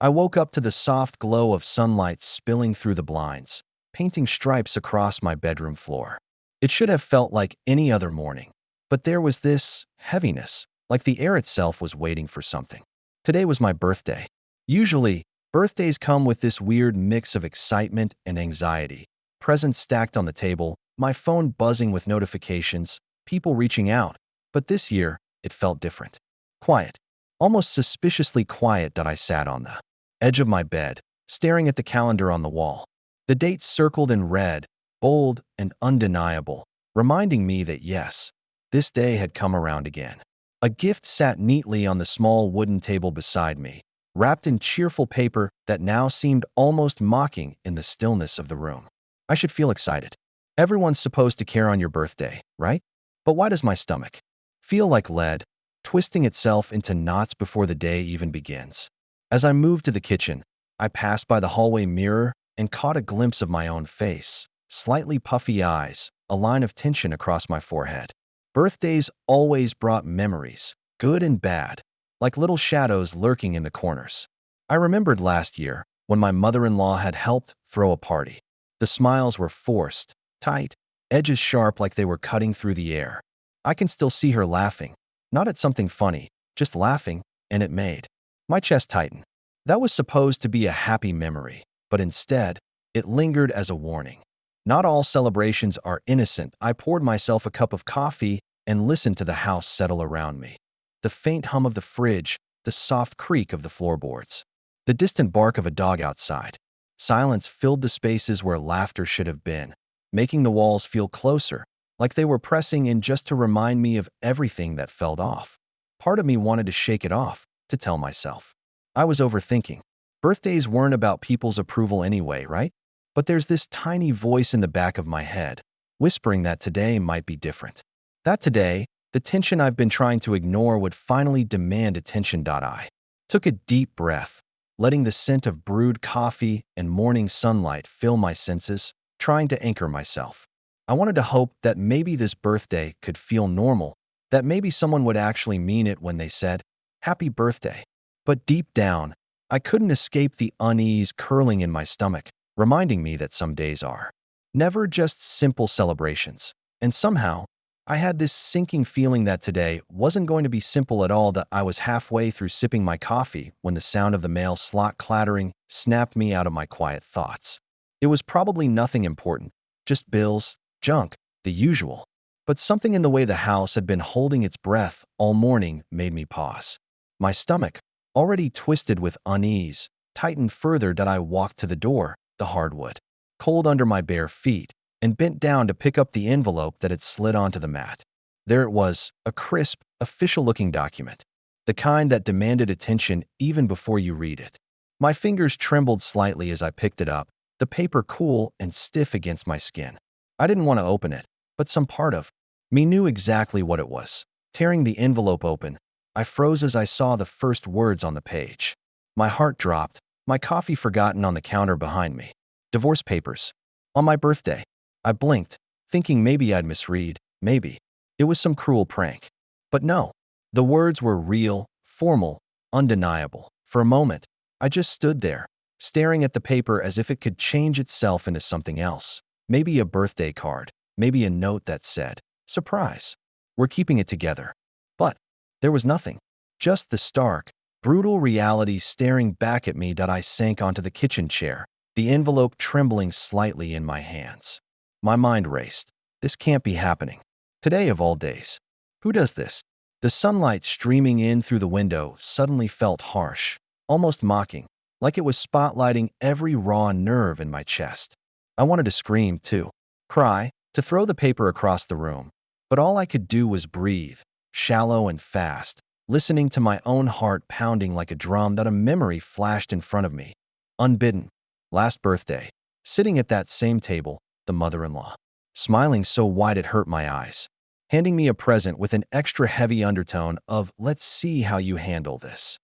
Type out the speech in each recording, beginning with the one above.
I woke up to the soft glow of sunlight spilling through the blinds, painting stripes across my bedroom floor. It should have felt like any other morning, but there was this heaviness, like the air itself was waiting for something. Today was my birthday. Usually, birthdays come with this weird mix of excitement and anxiety. Presents stacked on the table, my phone buzzing with notifications, people reaching out. But this year, it felt different. Quiet. Almost suspiciously quiet that I sat on the edge of my bed, staring at the calendar on the wall. The dates circled in red, bold and undeniable, reminding me that yes, this day had come around again. A gift sat neatly on the small wooden table beside me, wrapped in cheerful paper that now seemed almost mocking in the stillness of the room. I should feel excited. Everyone's supposed to care on your birthday, right? But why does my stomach feel like lead, twisting itself into knots before the day even begins? As I moved to the kitchen, I passed by the hallway mirror and caught a glimpse of my own face, slightly puffy eyes, a line of tension across my forehead. Birthdays always brought memories, good and bad, like little shadows lurking in the corners. I remembered last year when my mother-in-law had helped throw a party. The smiles were forced, tight, edges sharp like they were cutting through the air. I can still see her laughing, not at something funny, just laughing, and it made my chest tighten. That was supposed to be a happy memory, but instead, it lingered as a warning. Not all celebrations are innocent. I poured myself a cup of coffee and listened to the house settle around me. The faint hum of the fridge, the soft creak of the floorboards, the distant bark of a dog outside. Silence filled the spaces where laughter should have been, making the walls feel closer, like they were pressing in just to remind me of everything that felt off. Part of me wanted to shake it off, to tell myself I was overthinking. Birthdays weren't about people's approval anyway, right? But there's this tiny voice in the back of my head, whispering that today might be different. That today, the tension I've been trying to ignore would finally demand attention. I took a deep breath, letting the scent of brewed coffee and morning sunlight fill my senses, trying to anchor myself. I wanted to hope that maybe this birthday could feel normal, that maybe someone would actually mean it when they said, "Happy birthday." But deep down, I couldn't escape the unease curling in my stomach, reminding me that some days are never just simple celebrations. And somehow, I had this sinking feeling that today wasn't going to be simple at all. That I was halfway through sipping my coffee when the sound of the mail slot clattering snapped me out of my quiet thoughts. It was probably nothing important, just bills, junk, the usual. But something in the way the house had been holding its breath all morning made me pause. My stomach, already twisted with unease, tightened further. That I walked to the door, the hardwood cold under my bare feet, and bent down to pick up the envelope that had slid onto the mat. There it was, a crisp, official-looking document, the kind that demanded attention even before you read it. My fingers trembled slightly as I picked it up, the paper cool and stiff against my skin. I didn't want to open it, but some part of me knew exactly what it was. Tearing the envelope open, I froze as I saw the first words on the page. My heart dropped, my coffee forgotten on the counter behind me. Divorce papers. On my birthday. I blinked, thinking maybe I'd misread, maybe it was some cruel prank. But no, the words were real, formal, undeniable. For a moment, I just stood there, staring at the paper as if it could change itself into something else. Maybe a birthday card, maybe a note that said, "Surprise, we're keeping it together." But there was nothing, just the stark, brutal reality staring back at me. That I sank onto the kitchen chair, the envelope trembling slightly in my hands. My mind raced. This can't be happening. Today of all days. Who does this? The sunlight streaming in through the window suddenly felt harsh, almost mocking, like it was spotlighting every raw nerve in my chest. I wanted to scream, to cry, to throw the paper across the room. But all I could do was breathe, shallow and fast, listening to my own heart pounding like a drum. That a memory flashed in front of me. Unbidden. Last birthday. Sitting at that same table, the mother-in-law, smiling so wide it hurt my eyes, handing me a present with an extra heavy undertone of, "Let's see how you handle this."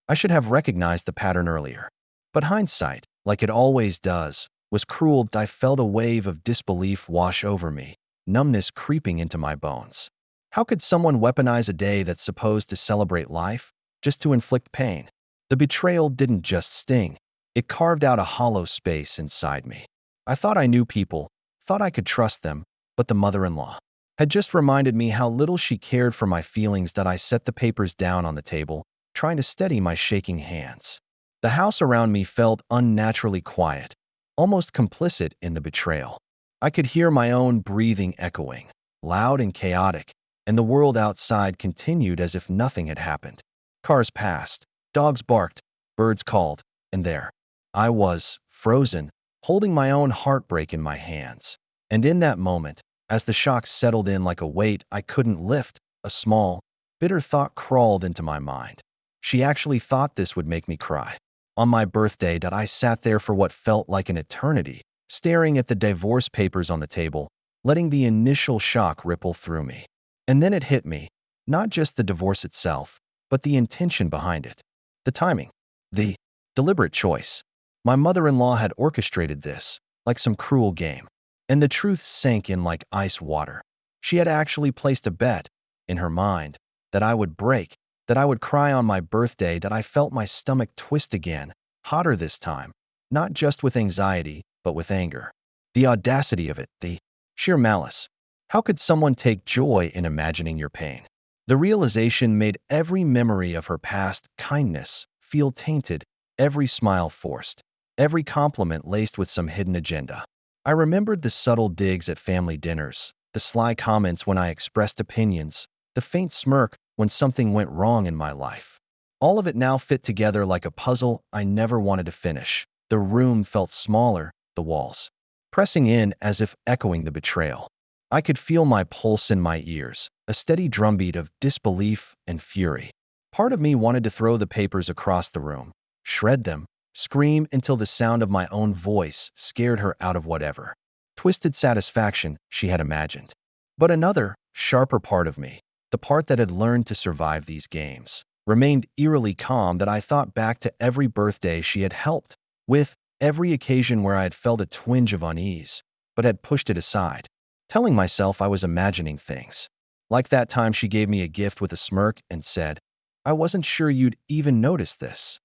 I should have recognized the pattern earlier. But hindsight, like it always does, was cruel. I felt a wave of disbelief wash over me, numbness creeping into my bones. How could someone weaponize a day that's supposed to celebrate life, just to inflict pain? The betrayal didn't just sting, it carved out a hollow space inside me. I thought I knew people, thought I could trust them, but the mother-in-law had just reminded me how little she cared for my feelings that I set the papers down on the table, trying to steady my shaking hands. The house around me felt unnaturally quiet, almost complicit in the betrayal. I could hear my own breathing echoing, loud and chaotic, and the world outside continued as if nothing had happened. Cars passed, dogs barked, birds called, and there I was, frozen, holding my own heartbreak in my hands. And in that moment, as the shock settled in like a weight I couldn't lift, a small, bitter thought crawled into my mind. She actually thought this would make me cry. On my birthday, I sat there for what felt like an eternity, staring at the divorce papers on the table, letting the initial shock ripple through me. And then it hit me, not just the divorce itself, but the intention behind it. The timing. The deliberate choice. My mother-in-law had orchestrated this, like some cruel game. And the truth sank in like ice water. She had actually placed a bet, in her mind, that I would break, that I would cry on my birthday, that I felt my stomach twist again, hotter this time, not just with anxiety, but with anger. The audacity of it, the sheer malice. How could someone take joy in imagining your pain? The realization made every memory of her past kindness feel tainted, every smile forced, every compliment laced with some hidden agenda. I remembered the subtle digs at family dinners, the sly comments when I expressed opinions, the faint smirk when something went wrong in my life. All of it now fit together like a puzzle I never wanted to finish. The room felt smaller, the walls pressing in as if echoing the betrayal. I could feel my pulse in my ears, a steady drumbeat of disbelief and fury. Part of me wanted to throw the papers across the room, shred them, scream until the sound of my own voice scared her out of whatever twisted satisfaction she had imagined. But another, sharper part of me, the part that had learned to survive these games, remained eerily calm. That I thought back to every birthday she had helped with, every occasion where I had felt a twinge of unease, but had pushed it aside, telling myself I was imagining things. Like that time she gave me a gift with a smirk and said, "I wasn't sure you'd even notice this."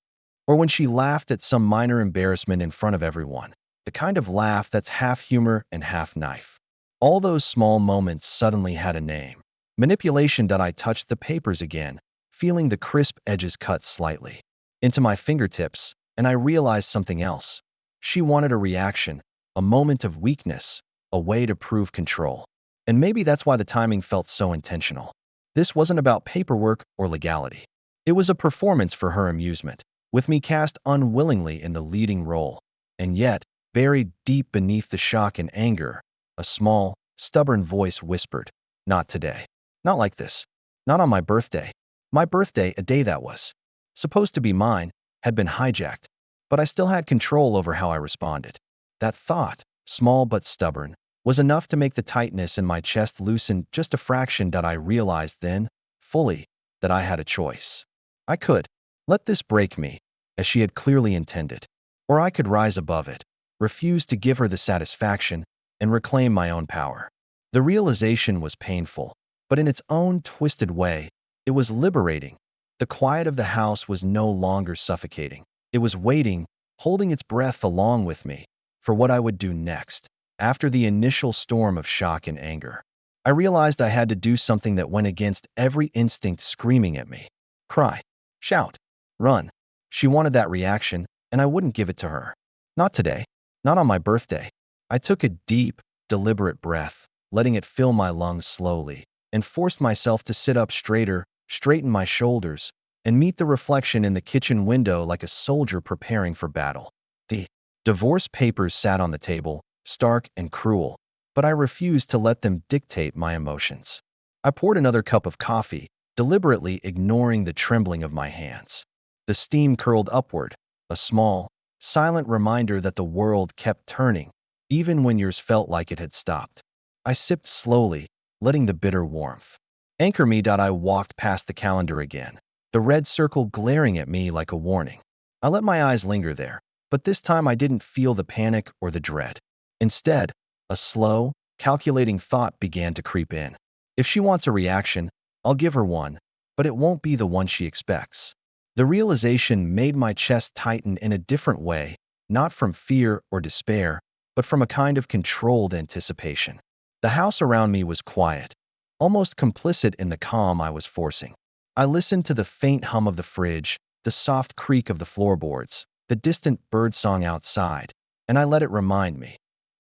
Or when she laughed at some minor embarrassment in front of everyone, the kind of laugh that's half humor and half knife. All those small moments suddenly had a name. Manipulation. I touched the papers again, feeling the crisp edges cut slightly into my fingertips, and I realized something else. She wanted a reaction, a moment of weakness, a way to prove control. And maybe that's why the timing felt so intentional. This wasn't about paperwork or legality. It was a performance for her amusement, with me cast unwillingly in the leading role. And yet, buried deep beneath the shock and anger, a small, stubborn voice whispered, "Not today. Not like this. Not on my birthday." My birthday, a day that was supposed to be mine, had been hijacked, but I still had control over how I responded. That thought, small but stubborn, was enough to make the tightness in my chest loosen just a fraction. I realized then, fully, that I had a choice. I could let this break me, as she had clearly intended, or I could rise above it, refuse to give her the satisfaction, and reclaim my own power. The realization was painful, but in its own twisted way, it was liberating. The quiet of the house was no longer suffocating. It was waiting, holding its breath along with me, for what I would do next. After the initial storm of shock and anger, I realized I had to do something that went against every instinct screaming at me. Cry, shout, run. She wanted that reaction, and I wouldn't give it to her. Not today. Not on my birthday. I took a deep, deliberate breath, letting it fill my lungs slowly, and forced myself to sit up straighter, straighten my shoulders, and meet the reflection in the kitchen window like a soldier preparing for battle. The divorce papers sat on the table, stark and cruel, but I refused to let them dictate my emotions. I poured another cup of coffee, deliberately ignoring the trembling of my hands. The steam curled upward, a small, silent reminder that the world kept turning, even when yours felt like it had stopped. I sipped slowly, letting the bitter warmth anchor me. I walked past the calendar again, the red circle glaring at me like a warning. I let my eyes linger there, but this time I didn't feel the panic or the dread. Instead, a slow, calculating thought began to creep in. If she wants a reaction, I'll give her one, but it won't be the one she expects. The realization made my chest tighten in a different way, not from fear or despair, but from a kind of controlled anticipation. The house around me was quiet, almost complicit in the calm I was forcing. I listened to the faint hum of the fridge, the soft creak of the floorboards, the distant birdsong outside, and I let it remind me.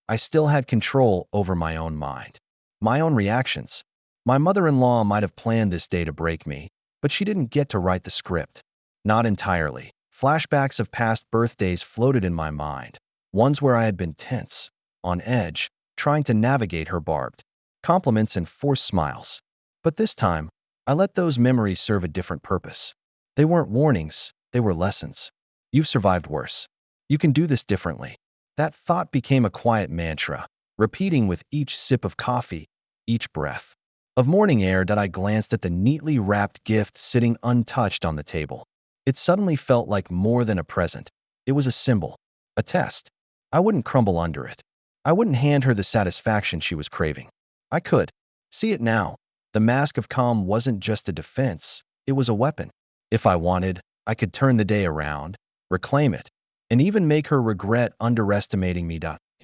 I still had control over my own mind, my own reactions. My mother-in-law might have planned this day to break me, but she didn't get to write the script. Not entirely. Flashbacks of past birthdays floated in my mind, ones where I had been tense, on edge, trying to navigate her barbed compliments and forced smiles. But this time, I let those memories serve a different purpose. They weren't warnings, they were lessons. You've survived worse. You can do this differently. That thought became a quiet mantra, repeating with each sip of coffee, each breath of morning air that I glanced at the neatly wrapped gift sitting untouched on the table. It suddenly felt like more than a present. It was a symbol, a test. I wouldn't crumble under it. I wouldn't hand her the satisfaction she was craving. I could. See it now. The mask of calm wasn't just a defense, it was a weapon. If I wanted, I could turn the day around, reclaim it, and even make her regret underestimating me.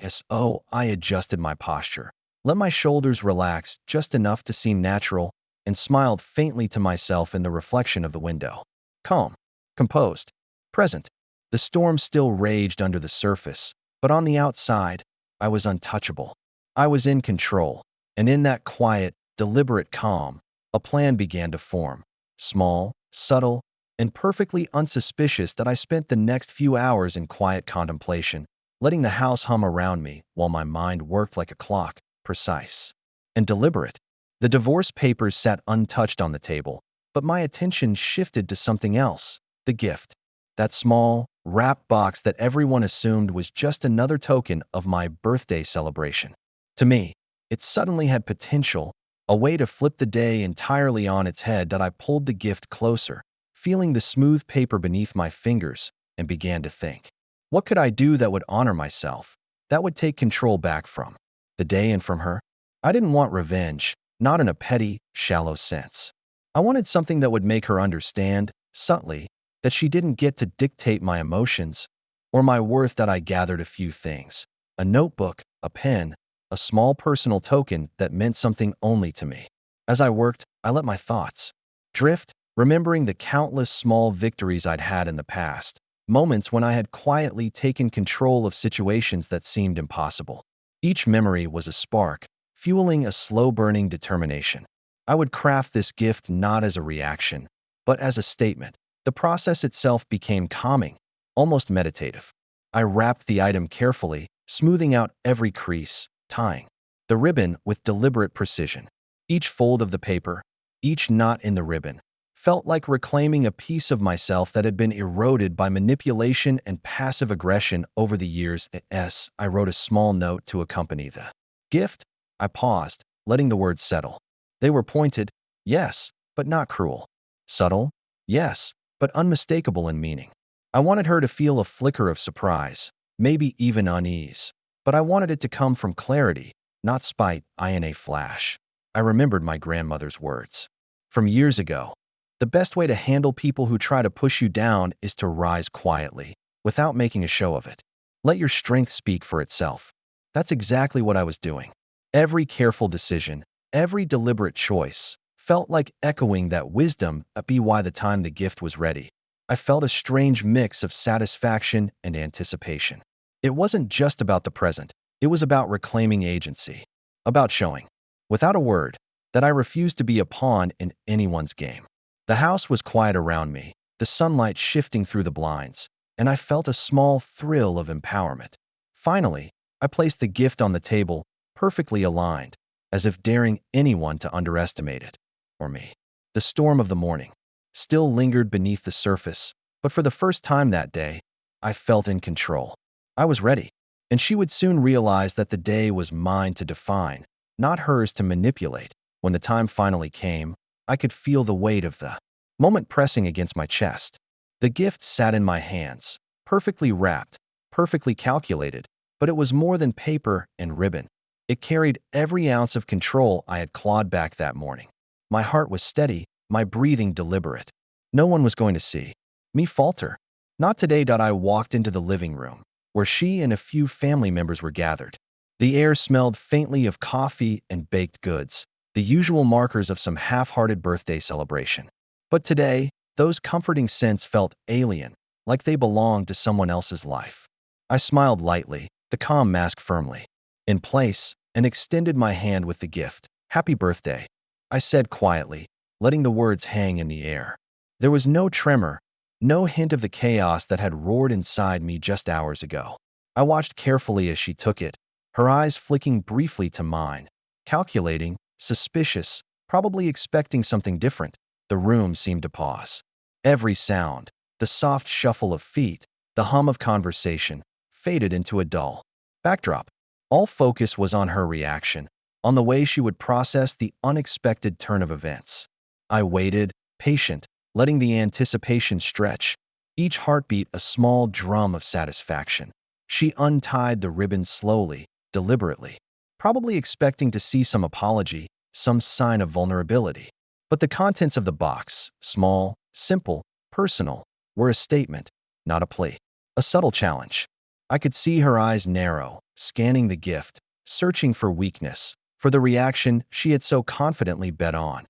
So I adjusted my posture, let my shoulders relax just enough to seem natural, and smiled faintly to myself in the reflection of the window. Calm, composed, present. The storm still raged under the surface, but on the outside, I was untouchable. I was in control, and in that quiet, deliberate calm, a plan began to form. Small, subtle, and perfectly unsuspicious that I spent the next few hours in quiet contemplation, letting the house hum around me while my mind worked like a clock, precise and deliberate. The divorce papers sat untouched on the table, but my attention shifted to something else, the gift. That small, wrapped box that everyone assumed was just another token of my birthday celebration. To me, it suddenly had potential, a way to flip the day entirely on its head. That I pulled the gift closer, feeling the smooth paper beneath my fingers, and began to think. What could I do that would honor myself, that would take control back from the day and from her? I didn't want revenge, not in a petty, shallow sense. I wanted something that would make her understand, subtly, that she didn't get to dictate my emotions or my worth. That I gathered a few things, a notebook, a pen, a small personal token that meant something only to me. As I worked, I let my thoughts drift, remembering the countless small victories I'd had in the past, moments when I had quietly taken control of situations that seemed impossible. Each memory was a spark, fueling a slow-burning determination. I would craft this gift not as a reaction, but as a statement. The process itself became calming, almost meditative. I wrapped the item carefully, smoothing out every crease, tying the ribbon with deliberate precision. Each fold of the paper, each knot in the ribbon, felt like reclaiming a piece of myself that had been eroded by manipulation and passive aggression over the years. I wrote a small note to accompany the gift. I paused, letting the words settle. They were pointed, yes, but not cruel. Subtle, yes, but unmistakable in meaning. I wanted her to feel a flicker of surprise, maybe even unease, but I wanted it to come from clarity, not spite. In a flash, I remembered my grandmother's words from years ago. The best way to handle people who try to push you down is to rise quietly, without making a show of it. Let your strength speak for itself. That's exactly what I was doing. Every careful decision, every deliberate choice, felt like echoing that wisdom. By the time the gift was ready, I felt a strange mix of satisfaction and anticipation. It wasn't just about the present, it was about reclaiming agency, about showing, without a word, that I refused to be a pawn in anyone's game. The house was quiet around me, the sunlight shifting through the blinds, and I felt a small thrill of empowerment. Finally, I placed the gift on the table, perfectly aligned, as if daring anyone to underestimate it, or me. The storm of the morning still lingered beneath the surface, but for the first time that day, I felt in control. I was ready, and she would soon realize that the day was mine to define, not hers to manipulate. When the time finally came, I could feel the weight of the moment pressing against my chest. The gift sat in my hands, perfectly wrapped, perfectly calculated, but it was more than paper and ribbon. It carried every ounce of control I had clawed back that morning. My heart was steady, my breathing deliberate. No one was going to see. Me falter. Not today. I walked into the living room, where she and a few family members were gathered. The air smelled faintly of coffee and baked goods, the usual markers of some half-hearted birthday celebration. But today, those comforting scents felt alien, like they belonged to someone else's life. I smiled lightly, the calm mask firmly in place, and extended my hand with the gift. "Happy birthday," I said quietly, letting the words hang in the air. There was no tremor, no hint of the chaos that had roared inside me just hours ago. I watched carefully as she took it, her eyes flicking briefly to mine, calculating, suspicious, probably expecting something different. The room seemed to pause. Every sound, the soft shuffle of feet, the hum of conversation, faded into a dull backdrop. All focus was on her reaction, on the way she would process the unexpected turn of events. I waited, patient, letting the anticipation stretch, each heartbeat a small drum of satisfaction. She untied the ribbon slowly, deliberately, probably expecting to see some apology, some sign of vulnerability. But the contents of the box, small, simple, personal, were a statement, not a plea. A subtle challenge. I could see her eyes narrow, scanning the gift, searching for weakness, for the reaction she had so confidently bet on.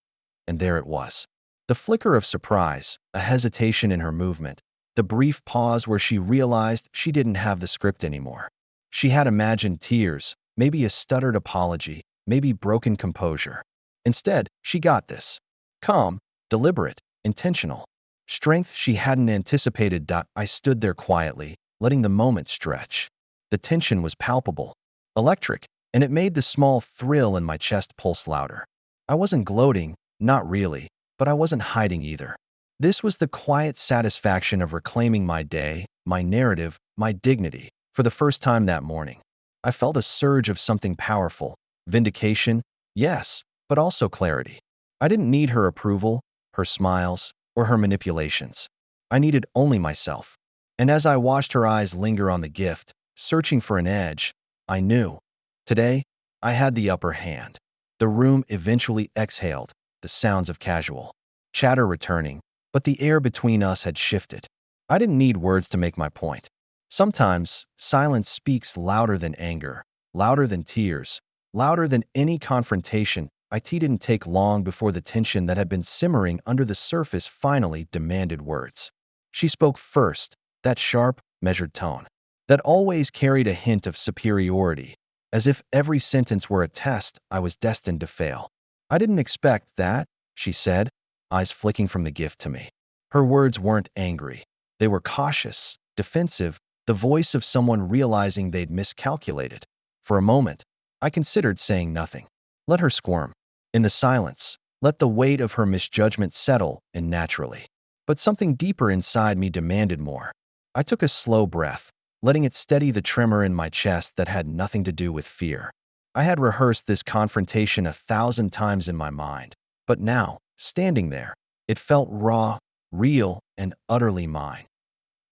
And there it was. The flicker of surprise, a hesitation in her movement, the brief pause where she realized she didn't have the script anymore. She had imagined tears, maybe a stuttered apology, maybe broken composure. Instead, she got this. Calm, deliberate, intentional. Strength she hadn't anticipated. I stood there quietly, letting the moment stretch. The tension was palpable, electric, and it made the small thrill in my chest pulse louder. I wasn't gloating, not really, but I wasn't hiding either. This was the quiet satisfaction of reclaiming my day, my narrative, my dignity. For the first time that morning, I felt a surge of something powerful. Vindication, yes, but also clarity. I didn't need her approval, her smiles, or her manipulations. I needed only myself. And as I watched her eyes linger on the gift, searching for an edge, I knew. Today, I had the upper hand. The room eventually exhaled, the sounds of casual chatter returning, but the air between us had shifted. I didn't need words to make my point. Sometimes, silence speaks louder than anger, louder than tears, louder than any confrontation. It didn't take long before the tension that had been simmering under the surface finally demanded words. She spoke first, that sharp, measured tone that always carried a hint of superiority, as if every sentence were a test I was destined to fail. "I didn't expect that," she said, eyes flicking from the gift to me. Her words weren't angry. They were cautious, defensive, the voice of someone realizing they'd miscalculated. For a moment, I considered saying nothing. Let her squirm. In the silence, let the weight of her misjudgment settle in naturally. But something deeper inside me demanded more. I took a slow breath, letting it steady the tremor in my chest that had nothing to do with fear. I had rehearsed this confrontation 1,000 times in my mind, but now, standing there, it felt raw, real, and utterly mine.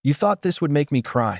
"You thought this would make me cry,"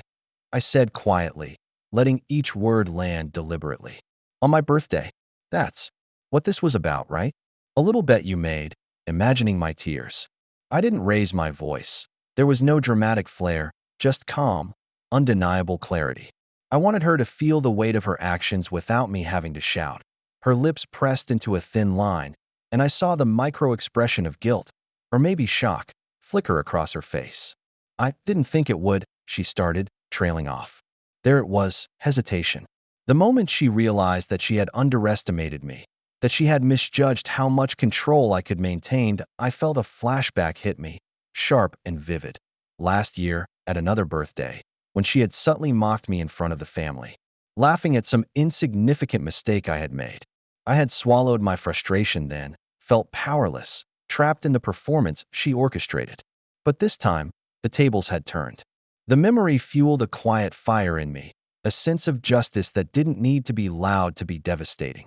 I said quietly, letting each word land deliberately. "On my birthday. That's what this was about, right?" A little bet you made, imagining my tears. I didn't raise my voice. There was no dramatic flair, just calm, undeniable clarity. I wanted her to feel the weight of her actions without me having to shout. Her lips pressed into a thin line, and I saw the micro-expression of guilt, or maybe shock, flicker across her face. "I didn't think it would," she started, trailing off. There it was, hesitation. The moment she realized that she had underestimated me, that she had misjudged how much control I could maintain, I felt a flashback hit me, sharp and vivid. Last year, at another birthday, when she had subtly mocked me in front of the family, laughing at some insignificant mistake I had made. I had swallowed my frustration then, felt powerless, trapped in the performance she orchestrated. But this time, the tables had turned. The memory fueled a quiet fire in me, a sense of justice that didn't need to be loud to be devastating.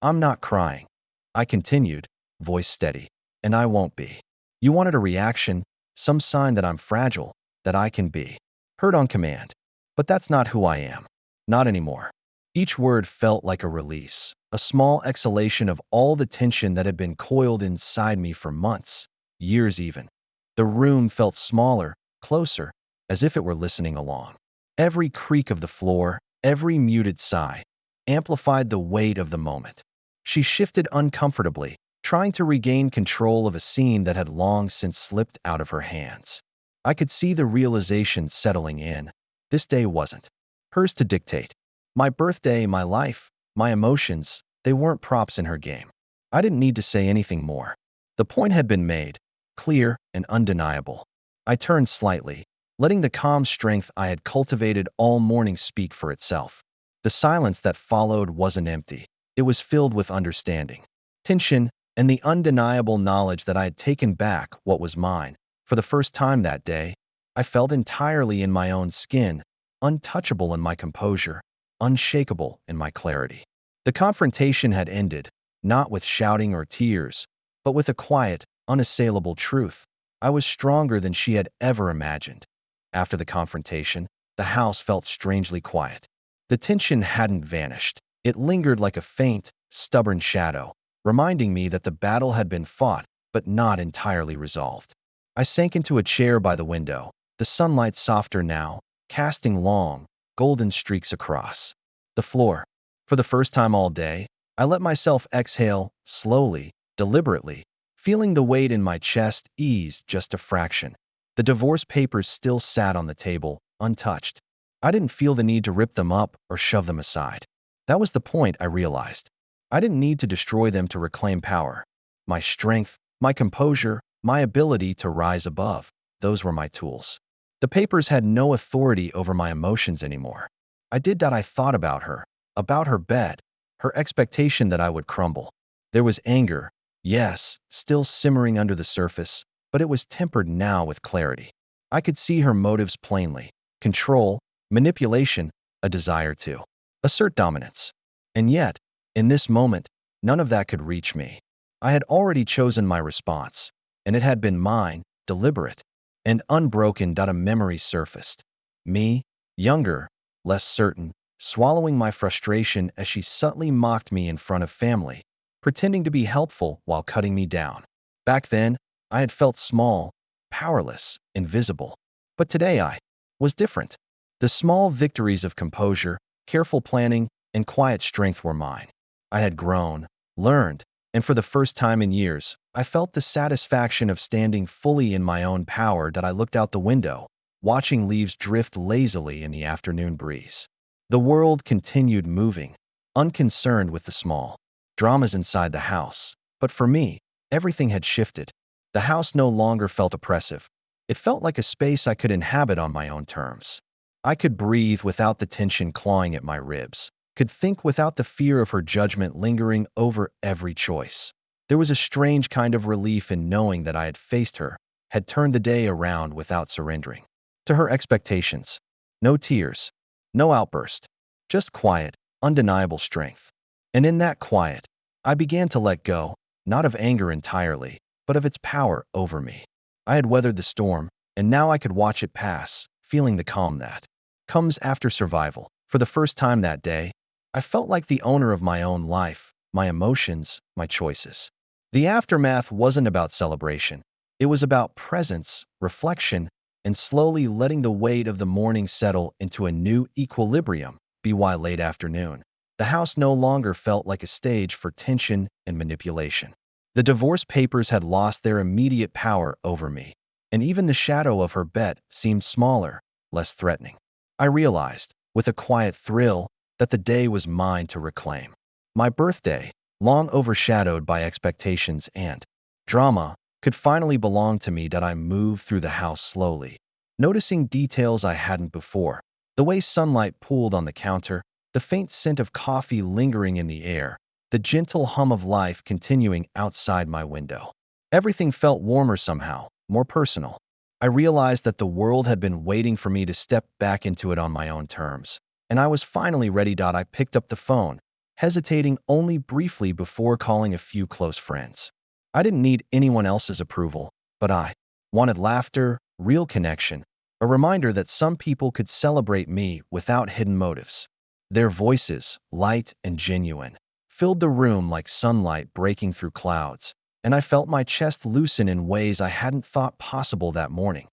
"I'm not crying," I continued, voice steady, "and I won't be. You wanted a reaction, some sign that I'm fragile, that I can be heard on command. But that's not who I am. Not anymore." Each word felt like a release, a small exhalation of all the tension that had been coiled inside me for months, years even. The room felt smaller, closer, as if it were listening along. Every creak of the floor, every muted sigh, amplified the weight of the moment. She shifted uncomfortably, trying to regain control of a scene that had long since slipped out of her hands. I could see the realization settling in. This day wasn't hers to dictate. My birthday, my life, my emotions, they weren't props in her game. I didn't need to say anything more. The point had been made, clear and undeniable. I turned slightly, letting the calm strength I had cultivated all morning speak for itself. The silence that followed wasn't empty. It was filled with understanding, tension, and the undeniable knowledge that I had taken back what was mine. For the first time that day, I felt entirely in my own skin, untouchable in my composure, unshakable in my clarity. The confrontation had ended, not with shouting or tears, but with a quiet, unassailable truth. I was stronger than she had ever imagined. After the confrontation, the house felt strangely quiet. The tension hadn't vanished. It lingered like a faint, stubborn shadow, reminding me that the battle had been fought, but not entirely resolved. I sank into a chair by the window, the sunlight softer now, casting long, golden streaks across the floor. For the first time all day, I let myself exhale, slowly, deliberately, feeling the weight in my chest ease just a fraction. The divorce papers still sat on the table, untouched. I didn't feel the need to rip them up or shove them aside. That was the point, I realized. I didn't need to destroy them to reclaim power. My strength, my composure, my ability to rise above, those were my tools. The papers had no authority over my emotions anymore. I did that. I thought about her bed, her expectation that I would crumble. There was anger, yes, still simmering under the surface, but it was tempered now with clarity. I could see her motives plainly: control, manipulation, a desire to assert dominance. And yet, in this moment, none of that could reach me. I had already chosen my response, and it had been mine, deliberate and unbroken. A memory surfaced. Me, younger, less certain, swallowing my frustration as she subtly mocked me in front of family, pretending to be helpful while cutting me down. Back then, I had felt small, powerless, invisible. But today I was different. The small victories of composure, careful planning, and quiet strength were mine. I had grown, learned, and for the first time in years, I felt the satisfaction of standing fully in my own power. I looked out the window, watching leaves drift lazily in the afternoon breeze. The world continued moving, unconcerned with the small dramas inside the house. But for me, everything had shifted. The house no longer felt oppressive. It felt like a space I could inhabit on my own terms. I could breathe without the tension clawing at my ribs, could think without the fear of her judgment lingering over every choice. There was a strange kind of relief in knowing that I had faced her, had turned the day around without surrendering to her expectations. No tears, no outburst, just quiet, undeniable strength. And in that quiet, I began to let go, not of anger entirely, but of its power over me. I had weathered the storm, and now I could watch it pass, feeling the calm that comes after survival. For the first time that day, I felt like the owner of my own life, my emotions, my choices. The aftermath wasn't about celebration. It was about presence, reflection, and slowly letting the weight of the morning settle into a new equilibrium. By late afternoon, the house no longer felt like a stage for tension and manipulation. The divorce papers had lost their immediate power over me, and even the shadow of her bed seemed smaller, less threatening. I realized, with a quiet thrill, that the day was mine to reclaim. My birthday, long overshadowed by expectations and drama, could finally belong to me. I moved through the house slowly, noticing details I hadn't before: the way sunlight pooled on the counter, the faint scent of coffee lingering in the air, the gentle hum of life continuing outside my window. Everything felt warmer somehow, more personal. I realized that the world had been waiting for me to step back into it on my own terms, and I was finally ready. I picked up the phone, hesitating only briefly before calling a few close friends. I didn't need anyone else's approval, but I wanted laughter, real connection, a reminder that some people could celebrate me without hidden motives. Their voices, light and genuine, filled the room like sunlight breaking through clouds, and I felt my chest loosen in ways I hadn't thought possible that morning.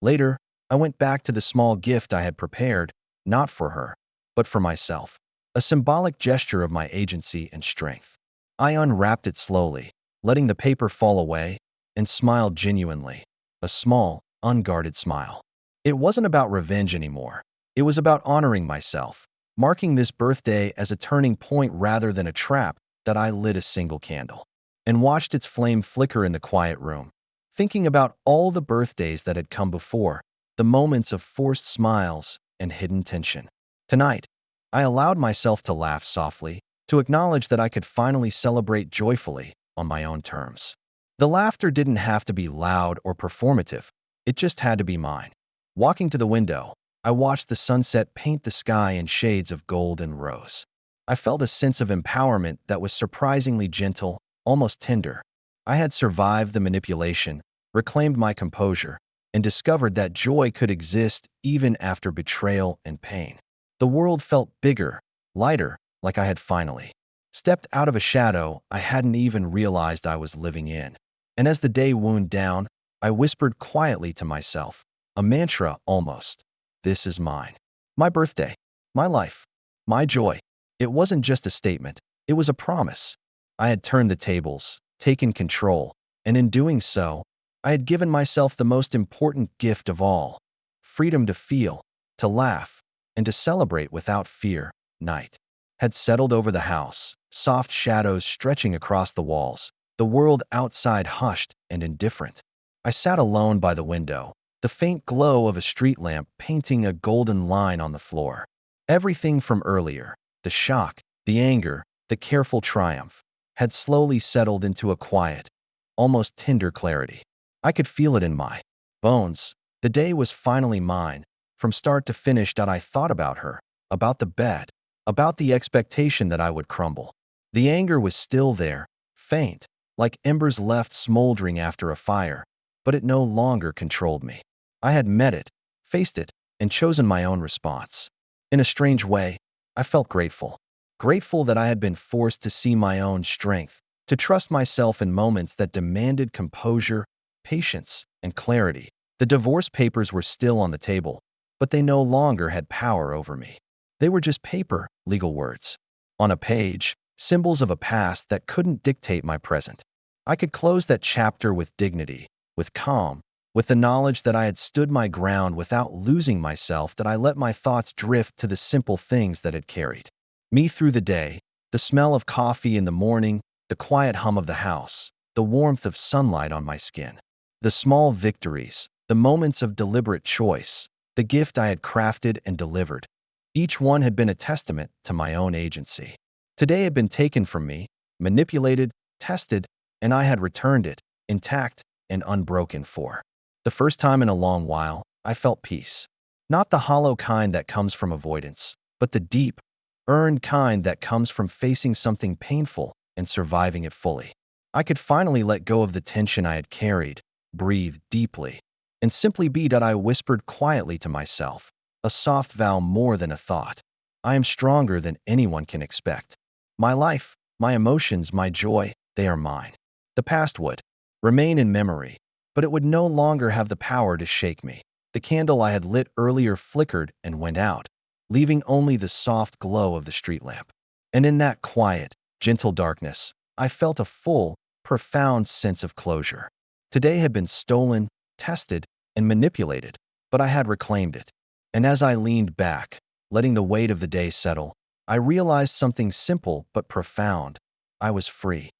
Later, I went back to the small gift I had prepared, not for her, but for myself. A symbolic gesture of my agency and strength. I unwrapped it slowly, letting the paper fall away, and smiled genuinely. A small, unguarded smile. It wasn't about revenge anymore. It was about honoring myself, marking this birthday as a turning point rather than a trap. That I lit a single candle and watched its flame flicker in the quiet room, thinking about all the birthdays that had come before, the moments of forced smiles and hidden tension. Tonight, I allowed myself to laugh softly, to acknowledge that I could finally celebrate joyfully on my own terms. The laughter didn't have to be loud or performative, it just had to be mine. Walking to the window, I watched the sunset paint the sky in shades of gold and rose. I felt a sense of empowerment that was surprisingly gentle, almost tender. I had survived the manipulation, reclaimed my composure, and discovered that joy could exist even after betrayal and pain. The world felt bigger, lighter, like I had finally stepped out of a shadow I hadn't even realized I was living in. And as the day wound down, I whispered quietly to myself, a mantra almost. This is mine. My birthday. My life. My joy. It wasn't just a statement, it was a promise. I had turned the tables, taken control, and in doing so, I had given myself the most important gift of all, freedom to feel, to laugh, and to celebrate without fear. Night had settled over the house, soft shadows stretching across the walls, the world outside hushed and indifferent. I sat alone by the window, the faint glow of a street lamp painting a golden line on the floor. Everything from earlier, the shock, the anger, the careful triumph, had slowly settled into a quiet, almost tender clarity. I could feel it in my bones. The day was finally mine, from start to finish. I thought about her, about the bed, about the expectation that I would crumble. The anger was still there, faint, like embers left smoldering after a fire, but it no longer controlled me. I had met it, faced it, and chosen my own response. In a strange way, I felt grateful. Grateful that I had been forced to see my own strength, to trust myself in moments that demanded composure, patience, and clarity. The divorce papers were still on the table, but they no longer had power over me. They were just paper, legal words. On a page, symbols of a past that couldn't dictate my present. I could close that chapter with dignity, with calm, with the knowledge that I had stood my ground without losing myself, that I let my thoughts drift to the simple things that had carried me through the day, the smell of coffee in the morning, the quiet hum of the house, the warmth of sunlight on my skin, the small victories, the moments of deliberate choice, the gift I had crafted and delivered. Each one had been a testament to my own agency. Today had been taken from me, manipulated, tested, and I had returned it, intact and unbroken for the first time in a long while. I felt peace. Not the hollow kind that comes from avoidance, but the deep, earned kind that comes from facing something painful and surviving it fully. I could finally let go of the tension I had carried, breathe deeply, and simply be. I whispered quietly to myself, a soft vow more than a thought. I am stronger than anyone can expect. My life, my emotions, my joy, they are mine. The past would remain in memory, but it would no longer have the power to shake me. The candle I had lit earlier flickered and went out, leaving only the soft glow of the street lamp. And in that quiet, gentle darkness, I felt a full, profound sense of closure. Today had been stolen, tested, and manipulated, but I had reclaimed it. And as I leaned back, letting the weight of the day settle, I realized something simple but profound. I was free.